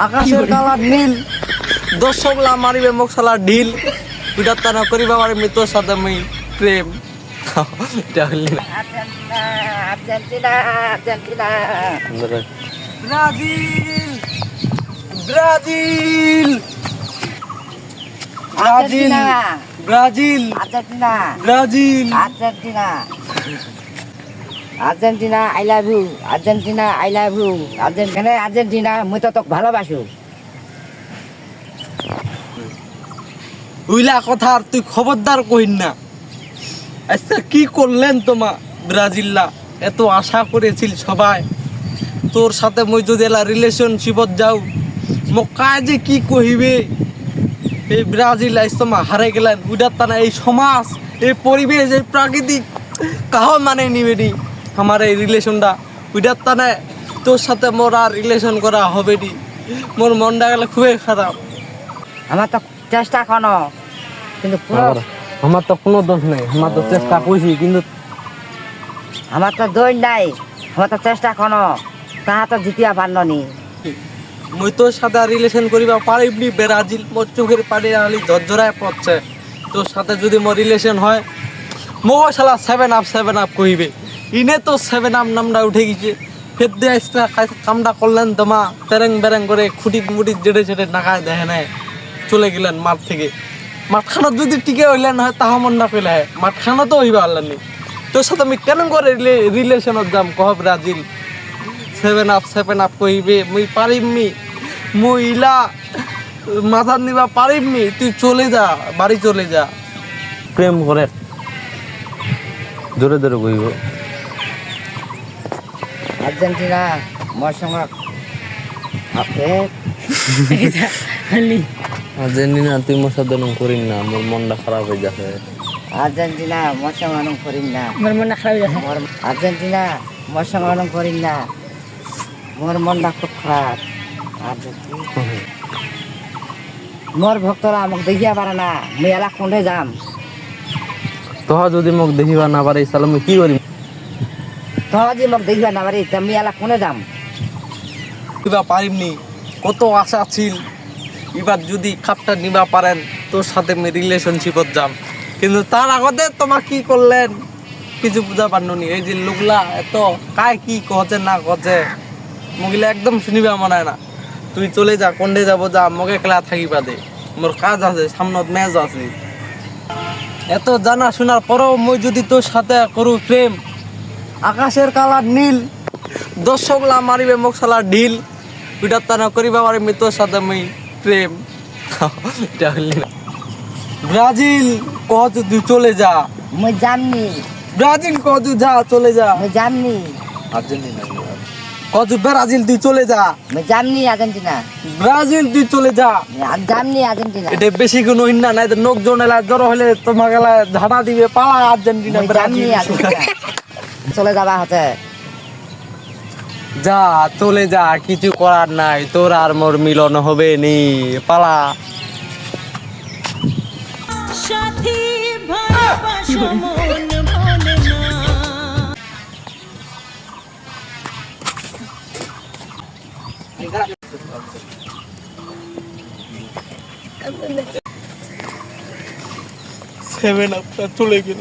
আকাশের কালার নীল দর্শকলা মারিবে মুখ শালা ঢিল ওইটা তা না করিবা আমার মৃত্যুর সাথে আমি প্রেম এটা হলি না Argentina Argentina Brazil Brazil Brazil Brazil Argentina Brazil Argentina Argentina I love you Argentina I love you Argentina Argentina মুই তো তোকে ভালোবাসু ওইলা কথা আর তুই খবরদার কইন না আচ্ছা কি করলেন তোমা ব্রাজিল্লা এত আশা করেছিল সবাই তোর সাথে মই যদি এলা রিলেশনশিপত যাও মোক কাজে কি কহিবে এই ব্রাজিল আইস তোমা হারে গেলেন ওইটার তা না এই সমাজ এই পরিবেশ এই প্রাকৃতিক কাহ মানে নিবে নি আমার এই রিলেশনটা ওইটার তা না তোর সাথে মোর আর রিলেশন করা হবে নি মোর মনটা গেলে খুবই খারাপ আমার তো চেষ্টা কোনো কিন্তু পুরো আমার তো কোনো দোষ নেই আমার তো চেষ্টা করছি কিন্তু আমার তো দই নাই আমার তো চেষ্টা কোনো তাহা তো জিতিয়া পারনি মুই তোর সাথে রিলেশন করিবা পারিবনি ব্রাজিল মোর চোখের পানি আলি ঝরঝরায় পড়ছে তোর সাথে যদি মোর রিলেশন হয় মো শালা 7 আপ কইবে ইনে তো 7 আপ নামটা উঠে গেছে ফের দিয়ে কামটা করলেন তোমা তেরেং বেরেং করে খুঁটি মুটি জেড়ে ছেড়ে নাকায় দেখে নেয় চলে গেলেন মাঠ থেকে মাঠখানা যদি টিকে হইলেন হয় তাহা মন না পেলে হয় মাঠখানা তো হইবা আল্লানি তোর সাথে আমি কেন করে রিলেশনত যাম কহ ব্রাজিল 7 আপ কইবে মুই পারিমনি মুই ইলা মাথা নিবা পারিমনি তুই চলে যা বাড়ি চলে যা প্রেম করে জোরে জোরে কইব আর্জেন্টিনা মোর সঙ্গে আপে আর্জেন্টিনা তুই মোর সাথে করিস না মোর মনটা খারাপ হয়ে যাচ্ছে আর্জেন্টিনা মোর সঙ্গে অনম করিন না আমার মনটা খারাপ হয়ে যাচ্ছে আর্জেন্টিনা মোর সঙ্গে অনম করিন না মোর মনটা খুব খারাপ আর্জেন্টিনা মোর ভক্তরা আমাকে দেখিয়া পারে না মুই এলা কোনে যাম তোহা যদি মোক দেখিবা না পারে তাহলে আমি কি করিম তোরা যে মোক দেখিবা না পারি তুমি এলা কোনে যাম কিবা পারিমনি কত আশা ছিল এবার যদি খাপটা নিবা পারেন তোর সাথে আমি রিলেশনশিপত যাম কিন্তু তার আগতে তোমার কি করলেন কিছু বুঝা পারনি এই যে লোকলা এত কায় কি কছে না কছে মগিলা একদম শুনিবা মনে না তুই চলে যা কোনডে যাব যা মগে খেলা থাকিবা দে মোর কাজ আছে সামনত ম্যাচ আছে এত জানা শোনার পরও মই যদি তোর সাথে করু প্রেম আকাশের কালার নীল দর্শকলা মারিবে মুখ শালা ঢিল ওইটা তা না করিবা আমার মৃত্যুর সাথে আমি প্রেম এটা হলি না ব্রাজিল কহ তুই চলে যা মুই যামনি ব্রাজিল কহ তুই যা চলে যা মুই যামনি আর্জেন্টিনা কহ তুই ব্রাজিল তুই চলে যা মুই যামনি আর্জেন্টিনা ব্রাজিল তুই চলে যা যামনি আর্জেন্টিনা এটা বেশি কোনো হিন্না নাই নোক জনেলা জ্বর হলে তোমার গেলা ঝাড়া দিবে পালা আর্জেন্টিনা মুই যামনি ব্রাজিল আর্জেন্টিনা চলে যাবা হতে যা চলে যা কিছু করার নাই তোর আর মোর মিলন হবে নি পালা সাথী ভালোবাসা মন ভোলে না সেভেন আপটা চলে গেল